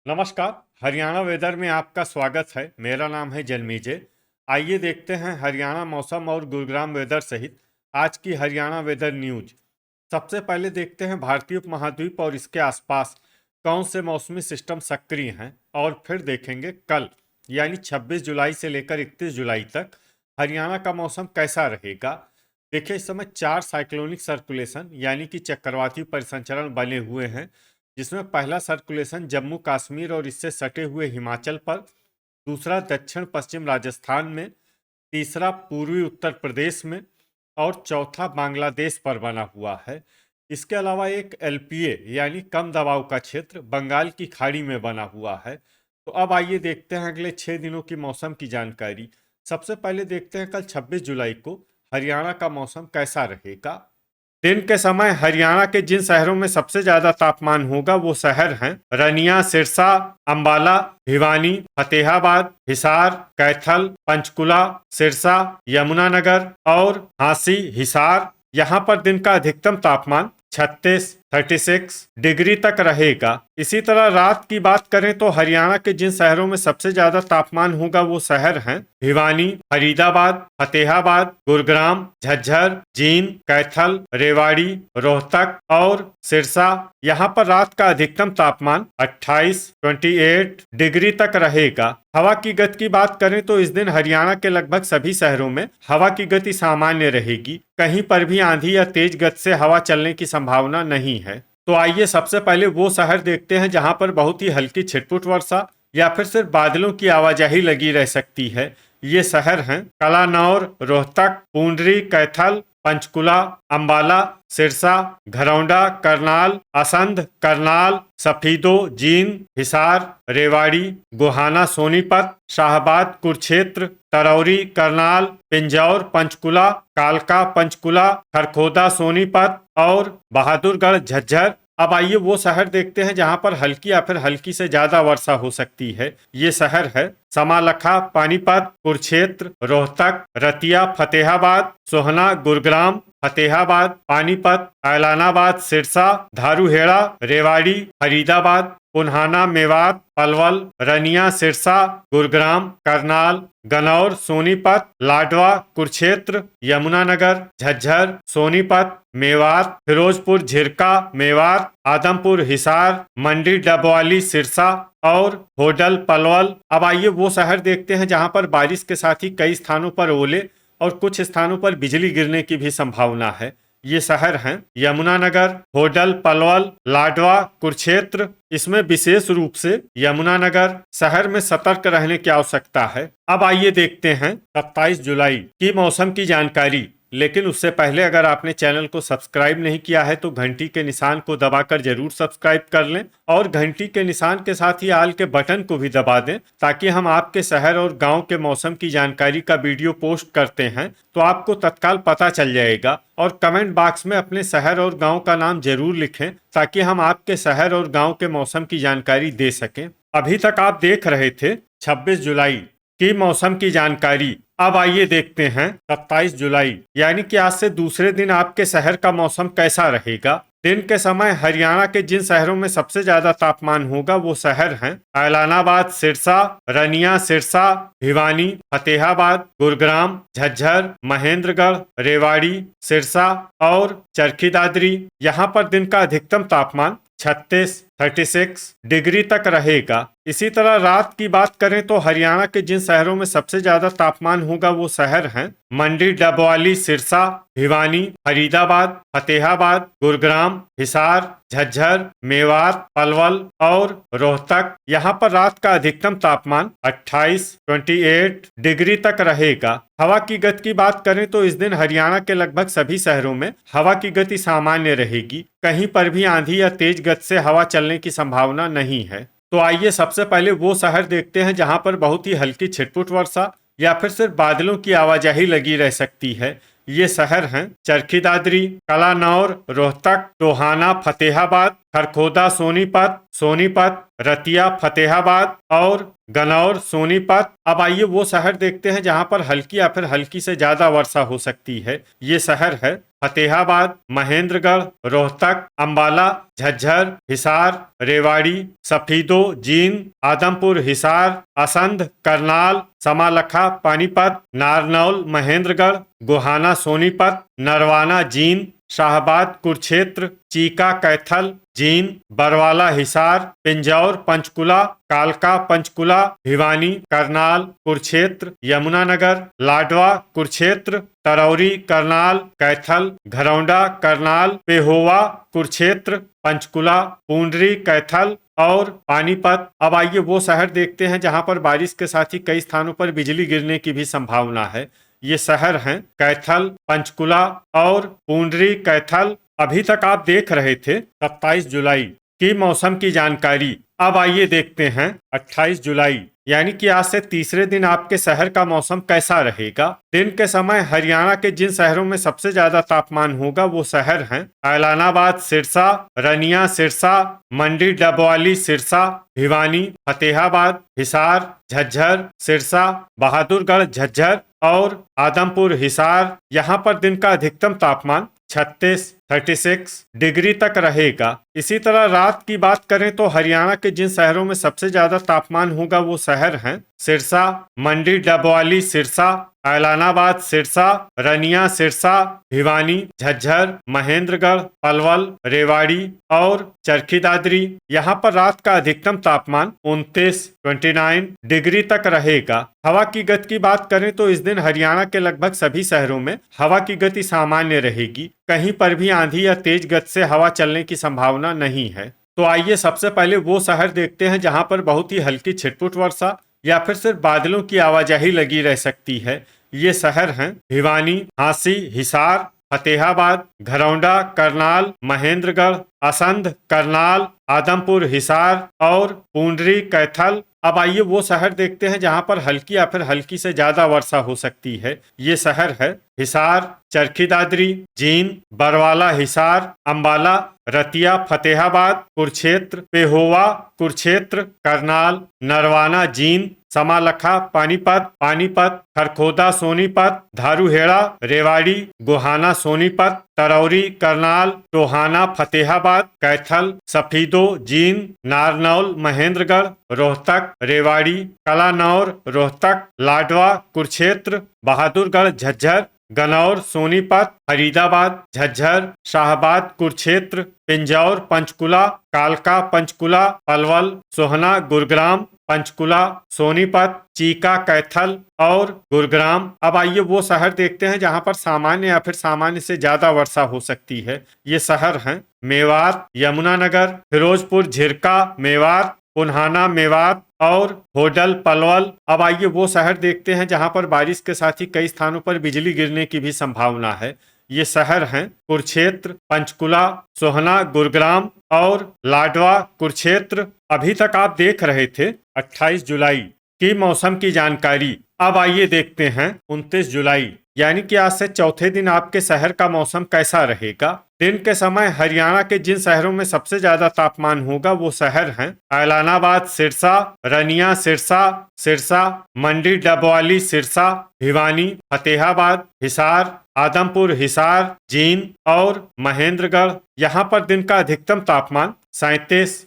नमस्कार। हरियाणा वेदर में आपका स्वागत है। मेरा नाम है जन्मेजय। आइए देखते हैं हरियाणा मौसम और गुरुग्राम वेदर सहित आज की हरियाणा वेदर न्यूज। सबसे पहले देखते हैं भारतीय उपमहाद्वीप और इसके आसपास कौन से मौसमी सिस्टम सक्रिय हैं, और फिर देखेंगे कल यानी 26 जुलाई से लेकर 31 जुलाई तक हरियाणा का मौसम कैसा रहेगा। देखिए, इस समय 4 साइक्लोनिक सर्कुलेशन यानी कि चक्रवाती परिसंचरण बने हुए हैं, जिसमें पहला सर्कुलेशन जम्मू कश्मीर और इससे सटे हुए हिमाचल पर, दूसरा दक्षिण पश्चिम राजस्थान में, तीसरा पूर्वी उत्तर प्रदेश में और चौथा बांग्लादेश पर बना हुआ है। इसके अलावा एक एलपीए यानी कम दबाव का क्षेत्र बंगाल की खाड़ी में बना हुआ है। तो अब आइए देखते हैं अगले 6 दिनों की मौसम की जानकारी। सबसे पहले देखते हैं कल 26 जुलाई को हरियाणा का मौसम कैसा रहेगा। दिन के समय हरियाणा के जिन शहरों में सबसे ज्यादा तापमान होगा वो शहर हैं रनिया, सिरसा, अंबाला, भिवानी, फतेहाबाद, हिसार, कैथल, पंचकुला, सिरसा, यमुनानगर और झांसी हिसार। यहाँ पर दिन का अधिकतम तापमान 36 डिग्री तक रहेगा। इसी तरह रात की बात करें तो हरियाणा के जिन शहरों में सबसे ज्यादा तापमान होगा वो शहर हैं भिवानी, फरीदाबाद, फतेहाबाद, गुरुग्राम, झज्जर, जींद, कैथल, रेवाड़ी, रोहतक और सिरसा। यहाँ पर रात का अधिकतम तापमान 28 डिग्री तक रहेगा। हवा की गति की बात करें तो इस दिन हरियाणा के लगभग सभी शहरों में हवा की गति सामान्य रहेगी। कहीं पर भी आंधी या तेज गति से हवा चलने की संभावना नहीं है। तो आइए सबसे पहले वो शहर देखते हैं जहां पर बहुत ही हल्की छिटपुट वर्षा या फिर सिर्फ बादलों की आवाजाही लगी रह सकती है। ये शहर हैं कलानौर, रोहतक, पूंडरी, कैथल, पंचकुला, अंबाला, सिरसा, घरौंडा, करनाल, असंध, करनाल, सफीदो, जींद, हिसार, रेवाड़ी, गोहाना, सोनीपत, शाहबाद, कुरुक्षेत्र, तरौरी, करनाल, पिंजौर, पंचकुला, कालका, पंचकुला, खरखोदा, सोनीपत और बहादुरगढ़, झज्जर। अब आइए वो शहर देखते हैं जहां पर हल्की या फिर हल्की से ज्यादा वर्षा हो सकती है। ये शहर है समालखा, पानीपत, कुरुक्षेत्र, रोहतक, रतिया, फतेहाबाद, सोहना, गुरुग्राम, फतेहाबाद, पानीपत, ऐलानाबाद, सिरसा, धारूहेड़ा, रेवाड़ी, फरीदाबाद, पुन्हाना, मेवात, पलवल, रनिया, सिरसा, गुरुग्राम, करनाल, गनौर, सोनीपत, लाडवा, कुरुक्षेत्र, यमुनानगर, झज्जर, सोनीपत, मेवात, फिरोजपुर, झिरका, मेवात, आदमपुर, हिसार, मंडी, डबवाली, सिरसा और होडल, पलवल। अब आइए वो शहर देखते हैं जहां पर बारिश के साथ ही कई स्थानों पर ओले और कुछ स्थानों पर बिजली गिरने की भी संभावना है। ये शहर हैं यमुनानगर, होडल, पलवल, लाडवा, कुरुक्षेत्र। इसमें विशेष रूप से यमुनानगर शहर में सतर्क रहने की आवश्यकता है। अब आइए देखते हैं 27 जुलाई की मौसम की जानकारी। लेकिन उससे पहले अगर आपने चैनल को सब्सक्राइब नहीं किया है तो घंटी के निशान को दबाकर जरूर सब्सक्राइब कर लें और घंटी के निशान के साथ ही आल के बटन को भी दबा दें, ताकि हम आपके शहर और गांव के मौसम की जानकारी का वीडियो पोस्ट करते हैं तो आपको तत्काल पता चल जाएगा। और कमेंट बॉक्स में अपने शहर और गांव का नाम जरूर लिखें ताकि हम आपके शहर और गांव के मौसम की जानकारी दे सकें। अभी तक आप देख रहे थे 26 जुलाई की मौसम की जानकारी। अब आइए देखते हैं 27 जुलाई यानी कि आज से दूसरे दिन आपके शहर का मौसम कैसा रहेगा। दिन के समय हरियाणा के जिन शहरों में सबसे ज्यादा तापमान होगा वो शहर हैं ऐलानाबाद, सिरसा, रनिया, सिरसा, भिवानी, फतेहाबाद, गुरुग्राम, झज्जर, महेंद्रगढ़, रेवाड़ी, सिरसा और चरखी दादरी। यहाँ पर दिन का अधिकतम तापमान 36 डिग्री तक रहेगा। इसी तरह रात की बात करें तो हरियाणा के जिन शहरों में सबसे ज्यादा तापमान होगा वो शहर हैं मंडी, डबवाली, सिरसा, भिवानी, फरीदाबाद, फतेहाबाद, गुरुग्राम, हिसार, झज्जर, मेवात, पलवल और रोहतक। यहाँ पर रात का अधिकतम तापमान 28 डिग्री तक रहेगा। हवा की गति की बात करें तो इस दिन हरियाणा के लगभग सभी शहरों में हवा की गति सामान्य रहेगी। कहीं पर भी आंधी या तेज गति से हवा चलने की संभावना नहीं है। तो आइए सबसे पहले वो शहर देखते हैं जहां पर बहुत ही हल्की छिटपुट वर्षा या फिर सिर्फ बादलों की आवाजाही लगी रह सकती है। ये शहर हैं चरखी दादरी, कलानौर, रोहतक, टोहाना, फतेहाबाद, खरखोदा, सोनीपत, रतिया, फतेहाबाद और गनौर, सोनीपत। अब आइए वो शहर देखते हैं जहां पर हल्की या फिर हल्की से ज्यादा वर्षा हो सकती है। ये शहर है फतेहाबाद, महेंद्रगढ़, रोहतक, अंबाला, झज्जर, हिसार, रेवाड़ी, सफीदो, जींद, आदमपुर, हिसार, असंध, करनाल, समालखा, पानीपत, नारनौल, महेंद्रगढ़, गोहाना, सोनीपत, नरवाना, जींद, शाहबाद, कुरुक्षेत्र, चीका, कैथल, जींद, बरवाला, हिसार, पिंजौर, पंचकुला, कालका, पंचकुला, भिवानी, करनाल, कुरुक्षेत्र, यमुनानगर, लाडवा, कुरुक्षेत्र, तरौरी, करनाल, कैथल, घरौंडा, करनाल, पेहोवा, कुरुक्षेत्र, पंचकुला, पूंडरी, कैथल और पानीपत। अब आइए वो शहर देखते हैं जहां पर बारिश के साथ ही कई स्थानों पर बिजली गिरने की भी संभावना है। ये शहर हैं कैथल, पंचकुला और पूंडरी। कैथल अभी तक आप देख रहे थे 27 जुलाई की मौसम की जानकारी। अब आइए देखते हैं 28 जुलाई यानी कि आज से तीसरे दिन आपके शहर का मौसम कैसा रहेगा। दिन के समय हरियाणा के जिन शहरों में सबसे ज्यादा तापमान होगा वो शहर हैं ऐलानाबाद, सिरसा, रनिया, सिरसा, मंडी, डबवाली, सिरसा, भिवानी, फतेहाबाद, हिसार, झज्जर, सिरसा, बहादुरगढ़, झज्जर और आदमपुर, हिसार। यहाँ पर दिन का अधिकतम तापमान 36 डिग्री तक रहेगा। इसी तरह रात की बात करें तो हरियाणा के जिन शहरों में सबसे ज्यादा तापमान होगा वो शहर हैं सिरसा, मंडी, डबवाली, सिरसा, ऐलानाबाद, सिरसा, रनिया, सिरसा, भिवानी, झज्जर, महेंद्रगढ़, पलवल, रेवाड़ी और चरखी दादरी। यहाँ पर रात का अधिकतम तापमान 29 डिग्री तक रहेगा। हवा की गति की बात करें तो इस दिन हरियाणा के लगभग सभी शहरों में हवा की गति सामान्य रहेगी। कहीं पर भी आंधी या तेज गति से हवा चलने की संभावना नहीं है। तो आइए सबसे पहले वो शहर देखते हैं जहां पर बहुत ही हल्की छिटपुट वर्षा या फिर सिर्फ बादलों की आवाजाही लगी रह सकती है। ये शहर हैं भिवानी, हांसी, हिसार, फतेहाबाद, घरौंडा, करनाल, महेंद्रगढ़, असंध, करनाल, आदमपुर, हिसार और पूंडरी। कैथल अब आइए वो शहर देखते हैं जहां पर हल्की या फिर हल्की से ज्यादा वर्षा हो सकती है। ये शहर है हिसार, चरखी दादरी, जींद, बरवाला, हिसार, अंबाला, रतिया, फतेहाबाद, कुरुक्षेत्र, पेहोवा, कुरुक्षेत्र, करनाल, नरवाना, जींद, समालखा, पानीपत, खरखोदा, सोनीपत, धारूहेड़ा, रेवाड़ी, गोहाना, सोनीपत, तरौरी, करनाल, टोहाना, फतेहाबाद, कैथल, सफीदो, जींद, नारनौल, महेंद्रगढ़, रोहतक, रेवाड़ी, कलानौर, रोहतक, लाडवा, कुरुक्षेत्र, बहादुरगढ़, झज्जर, गनौर, सोनीपत, फरीदाबाद, झज्जर, शाहबाद, कुरुक्षेत्र, पिंजौर, पंचकुला, कालका, पंचकुला, पलवल, सोहना, गुरुग्राम, पंचकुला, सोनीपत, चीका, कैथल और गुरुग्राम। अब आइए वो शहर देखते हैं जहां पर सामान्य या फिर सामान्य से ज्यादा वर्षा हो सकती है। ये शहर हैं मेवात, यमुनानगर, फिरोजपुर, झिरका, मेवात, पुन्हाना, मेवात और होडल, पलवल। अब आइए वो शहर देखते हैं जहां पर बारिश के साथ ही कई स्थानों पर बिजली गिरने की भी संभावना है। ये शहर हैं कुरुक्षेत्र, पंचकुला, सोहना, गुरुग्राम और लाडवा, कुरुक्षेत्र। अभी तक आप देख रहे थे 28 जुलाई की मौसम की जानकारी। अब आइए देखते हैं 29 जुलाई यानी कि आज से चौथे दिन आपके शहर का मौसम कैसा रहेगा। दिन के समय हरियाणा के जिन शहरों में सबसे ज्यादा तापमान होगा वो शहर हैं ऐलानाबाद, सिरसा, रनिया, सिरसा, मंडी, डबवाली, सिरसा, भिवानी, फतेहाबाद, हिसार, आदमपुर, हिसार, जींद और महेंद्रगढ़। यहाँ पर दिन का अधिकतम तापमान 37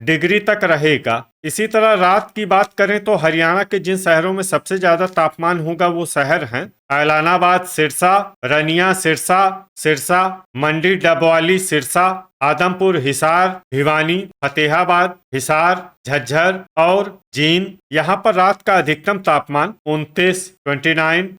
डिग्री तक रहेगा। इसी तरह रात की बात करें तो हरियाणा के जिन शहरों में सबसे ज्यादा तापमान होगा वो शहर हैं ऐलानाबाद, सिरसा, रनिया, सिरसा, मंडी, डबवाली, सिरसा, आदमपुर, हिसार, भिवानी, फतेहाबाद, हिसार, झज्जर और जींद। यहाँ पर रात का अधिकतम तापमान 29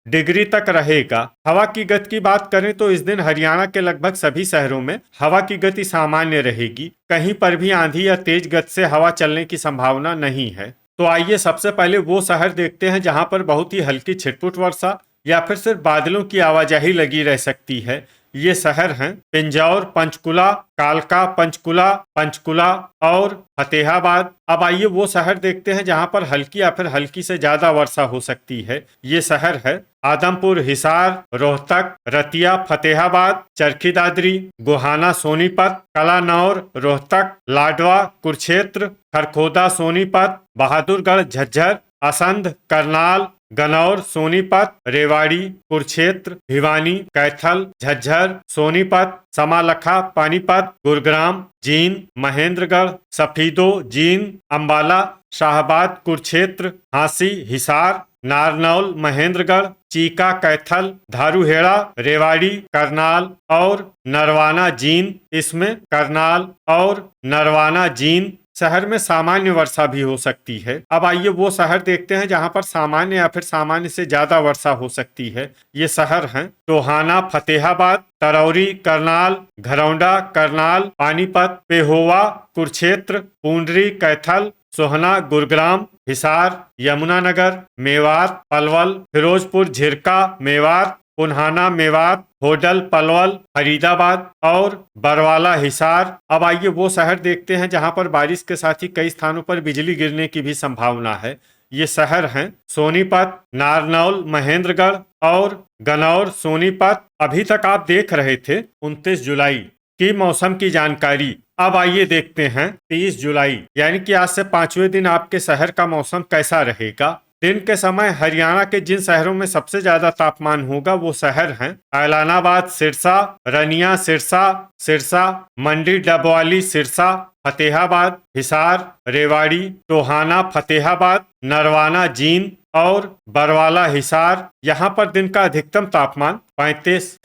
डिग्री तक रहेगा। हवा की गति की बात करें तो इस दिन हरियाणा के लगभग सभी शहरों में हवा की गति सामान्य रहेगी। कहीं पर भी आंधी या तेज गति से हवा चलने की संभावना नहीं है। तो आइए सबसे पहले वो शहर देखते हैं जहां पर बहुत ही हल्की छिटपुट वर्षा या फिर सिर्फ बादलों की आवाजाही लगी रह सकती है। ये शहर हैं पिंजौर, पंचकुला, कालका, पंचकुला और फतेहाबाद। अब आइए वो शहर देखते हैं जहां पर हल्की या फिर हल्की से ज्यादा वर्षा हो सकती है। ये शहर है आदमपुर, हिसार, रोहतक, रतिया, फतेहाबाद, चरखी दादरी, गोहाना, सोनीपत, कलानौर, रोहतक, लाडवा, कुरुक्षेत्र, खरखोदा, सोनीपत, बहादुरगढ़, झज्जर, असंध, करनाल, गनौर, सोनीपत, रेवाड़ी, कुरुक्षेत्र, भिवानी, कैथल, झज्जर, सोनीपत, समालखा, पानीपत, गुरुग्राम, जींद, महेंद्रगढ़, सफीदो, जींद, अंबाला, शाहबाद, कुरुक्षेत्र, हांसी, हिसार, नारनौल, महेंद्रगढ़, चीका, कैथल, धारूहेड़ा, रेवाड़ी, करनाल और नरवाना, जींद। इसमें करनाल और नरवाना, जींद शहर में सामान्य वर्षा भी हो सकती है। अब आइए वो शहर देखते हैं जहां पर सामान्य या फिर सामान्य से ज्यादा वर्षा हो सकती है। ये शहर हैं टोहाना, फतेहाबाद, तरौरी, करनाल, घरौंडा, करनाल, पानीपत, पेहोवा, कुरुक्षेत्र, पूंडरी, कैथल, सोहना, गुरुग्राम, हिसार, यमुनानगर, मेवात, पलवल, फिरोजपुर, झिरका, मेवात, पुन्हाना, मेवात, होडल, पलवल, फरीदाबाद और बरवाला, हिसार। अब आइए वो शहर देखते हैं जहां पर बारिश के साथ ही कई स्थानों पर बिजली गिरने की भी संभावना है। ये शहर हैं सोनीपत, नारनौल, महेंद्रगढ़ और गनौर, सोनीपत। अभी तक आप देख रहे थे 29 जुलाई की मौसम की जानकारी। अब आइए देखते हैं 30 जुलाई यानी कि आज से 5वें दिन आपके शहर का मौसम कैसा रहेगा। दिन के समय हरियाणा के जिन शहरों में सबसे ज्यादा तापमान होगा वो शहर हैं ऐलानाबाद, सिरसा, रनिया, सिरसा, सिरसा, मंडी, डबवाली, सिरसा, फतेहाबाद, हिसार, रेवाड़ी, टोहाना, फतेहाबाद, नरवाना, जींद और बरवाला, हिसार। यहाँ पर दिन का अधिकतम तापमान 35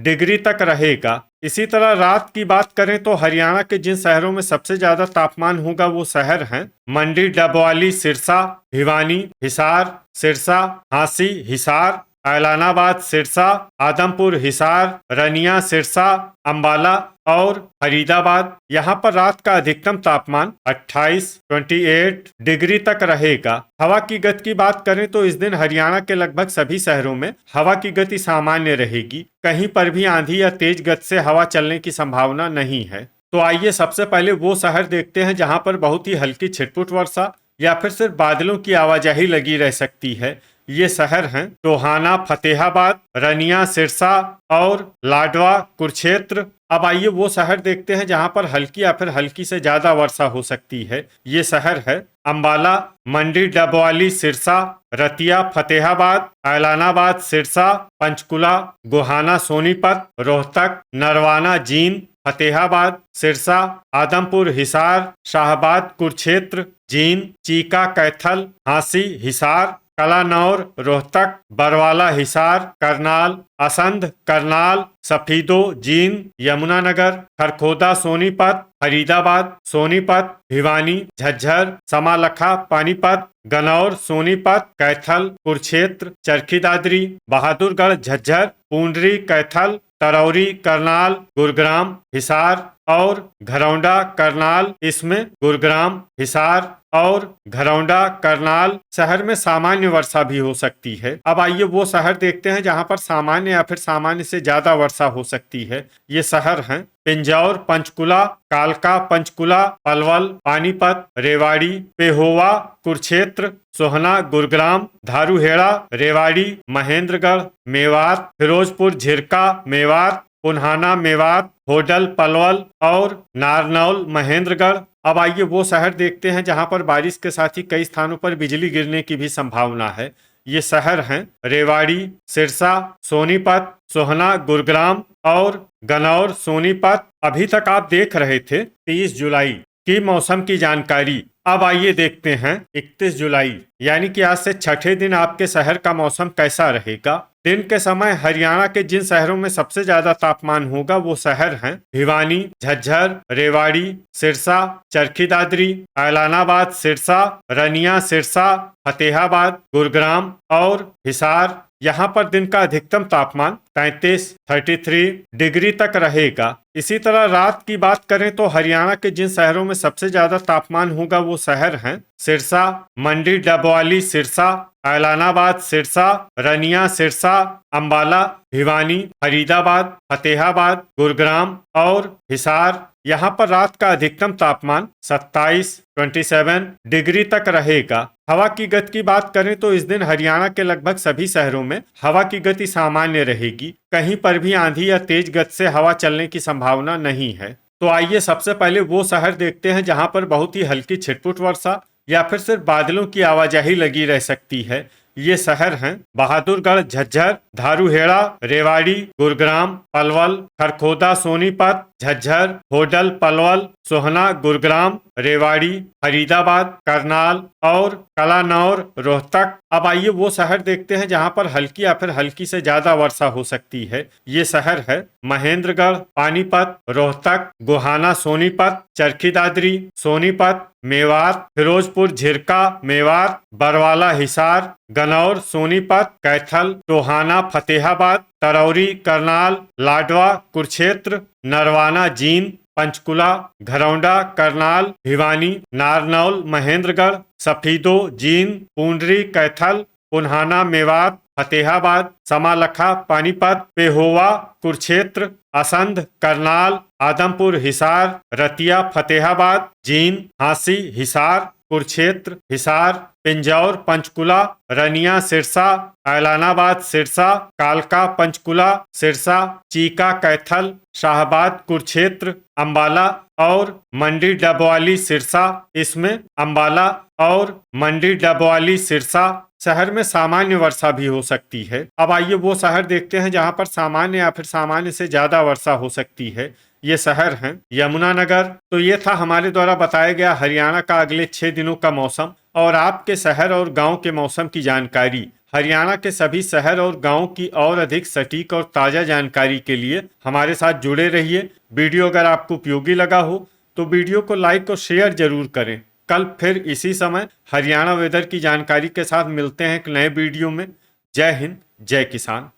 डिग्री तक रहेगा। इसी तरह रात की बात करें तो हरियाणा के जिन शहरों में सबसे ज्यादा तापमान होगा वो शहर हैं मंडी, डबवाली, सिरसा, भिवानी, हिसार, सिरसा, हांसी, हिसार, ऐलानाबाद, सिरसा, आदमपुर, हिसार, रनिया, सिरसा, अंबाला और फरीदाबाद। यहाँ पर रात का अधिकतम तापमान 28 डिग्री तक रहेगा। हवा की गति की बात करें तो इस दिन हरियाणा के लगभग सभी शहरों में हवा की गति सामान्य रहेगी। कहीं पर भी आंधी या तेज गति से हवा चलने की संभावना नहीं है। तो आइए सबसे पहले वो शहर देखते हैं जहाँ पर बहुत ही हल्की छिटपुट वर्षा या फिर सिर्फ बादलों की आवाजाही लगी रह सकती है। ये शहर हैं टोहाना, फतेहाबाद, रनिया, सिरसा और लाडवा, कुरुक्षेत्र। अब आइए वो शहर देखते हैं जहां पर हल्की या फिर हल्की से ज्यादा वर्षा हो सकती है। ये शहर है अंबाला, मंडी, डबवाली, सिरसा, रतिया, फतेहाबाद, ऐलानाबाद, सिरसा, पंचकुला, गोहाना, सोनीपत, रोहतक, नरवाना, जींद, फतेहाबाद, सिरसा, आदमपुर, हिसार, शाहबाद, कुरुक्षेत्र, जींद, चीका, कैथल, हांसी, हिसार, कलानौर, रोहतक, बरवाला, हिसार, करनाल, असंध, करनाल, सफीदो, जींद, यमुनानगर, खरखोदा, सोनीपत, फरीदाबाद, सोनीपत, भिवानी, झज्जर, समालखा, पानीपत, गनौर, सोनीपत, कैथल, कुरुक्षेत्र, चरखी दादरी, बहादुरगढ़, झज्जर, पूंडरी, कैथल, तरौरी, करनाल, गुरुग्राम, हिसार और घरौंडा, करनाल। इसमें गुरुग्राम, हिसार और घरौंडा, करनाल शहर में सामान्य वर्षा भी हो सकती है। अब आइए वो शहर देखते हैं जहां पर सामान्य या फिर सामान्य से ज्यादा वर्षा हो सकती है। ये शहर हैं पिंजौर, पंचकुला, कालका, पंचकुला, पलवल, पानीपत, रेवाड़ी, पेहोवा, कुरुक्षेत्र, सोहना, गुरुग्राम, धारूहेड़ा, रेवाड़ी, महेंद्रगढ़, मेवात, फिरोजपुर, झिरका, मेवात, पुन्हाना, मेवात, होडल, पलवल और नारनौल, महेंद्रगढ़। अब आइए वो शहर देखते हैं जहां पर बारिश के साथ ही कई स्थानों पर बिजली गिरने की भी संभावना है। ये शहर हैं रेवाड़ी, सिरसा, सोनीपत, सोहना, गुरुग्राम और गनौर, सोनीपत। अभी तक आप देख रहे थे 30 जुलाई की मौसम की जानकारी। अब आइए देखते हैं 31 जुलाई यानी कि आज से छठे दिन आपके शहर का मौसम कैसा रहेगा। दिन के समय हरियाणा के जिन शहरों में सबसे ज्यादा तापमान होगा वो शहर हैं भिवानी, झज्जर, रेवाड़ी, सिरसा, चरखी दादरी, ऐलानाबाद, सिरसा, रनिया, सिरसा, फतेहाबाद, गुरुग्राम और हिसार। यहाँ पर दिन का अधिकतम तापमान 33 डिग्री तक रहेगा। इसी तरह रात की बात करें तो हरियाणा के जिन शहरों में सबसे ज्यादा तापमान होगा वो शहर हैं सिरसा, मंडी, डबवाली, सिरसा, ऐलानाबाद, सिरसा, रनिया, सिरसा, अंबाला, भिवानी, फरीदाबाद, फतेहाबाद, गुरुग्राम और हिसार। यहाँ पर रात का अधिकतम तापमान 27 डिग्री तक रहेगा। हवा की गति की बात करें तो इस दिन हरियाणा के लगभग सभी शहरों में हवा की गति सामान्य रहेगी। कहीं पर भी आंधी या तेज गति से हवा चलने की संभावना नहीं है। तो आइए सबसे पहले वो शहर देखते हैं जहां पर बहुत ही हल्की छिटपुट वर्षा या फिर सिर्फ बादलों की आवाजाही लगी रह सकती है। ये शहर हैं बहादुरगढ़, झज्जर, धारूहेड़ा, रेवाड़ी, गुरुग्राम, पलवल, खरखोदा, सोनीपत, झज्जर, होडल, पलवल, सोहना, गुरुग्राम, रेवाड़ी, फरीदाबाद, करनाल और कलानौर, रोहतक। अब आइए वो शहर देखते हैं जहां पर हल्की या फिर हल्की से ज्यादा वर्षा हो सकती है। ये शहर है महेंद्रगढ़, पानीपत, रोहतक, गोहाना, सोनीपत, चरखी दादरी, सोनीपत, मेवात, फिरोजपुर, झिरका, मेवात, बरवाला, हिसार, गनौर, सोनीपत, कैथल, टोहाना, फतेहाबाद, तरौरी, करनाल, लाडवा, कुरुक्षेत्र, नरवाना, जींद, पंचकुला, घरौंडा, करनाल, भिवानी, नारनौल, महेंद्रगढ़, सफीदो, जींद, पूंडरी, कैथल, पुन्हाना, मेवात, फतेहाबाद, समालखा, पानीपत, पेहोवा, कुरुक्षेत्र, असंध, करनाल, आदमपुर, हिसार, रतिया, फतेहाबाद, जींद, हांसी, हिसार, कुरुक्षेत्र, हिसार, पिंजौर, पंचकुला, रनिया, सिरसा, ऐलानाबाद, सिरसा, कालका, पंचकुला, सिरसा, चीका, कैथल, शाहबाद, कुरुक्षेत्र, अंबाला और मंडी, डबवाली, सिरसा। इसमें अंबाला और मंडी, डबवाली, सिरसा शहर में सामान्य वर्षा भी हो सकती है। अब आइए वो शहर देखते हैं जहां पर सामान्य या फिर सामान्य से ज्यादा वर्षा हो सकती है। ये शहर हैं यमुनानगर। तो ये था हमारे द्वारा बताया गया हरियाणा का अगले 6 दिनों का मौसम और आपके शहर और गांव के मौसम की जानकारी। हरियाणा के सभी शहर और गांव की और अधिक सटीक और ताजा जानकारी के लिए हमारे साथ जुड़े रहिए। वीडियो अगर आपको उपयोगी लगा हो तो वीडियो को लाइक और शेयर जरूर करें। कल फिर इसी समय हरियाणा वेदर की जानकारी के साथ मिलते हैं एक नए वीडियो में। जय हिंद, जय किसान।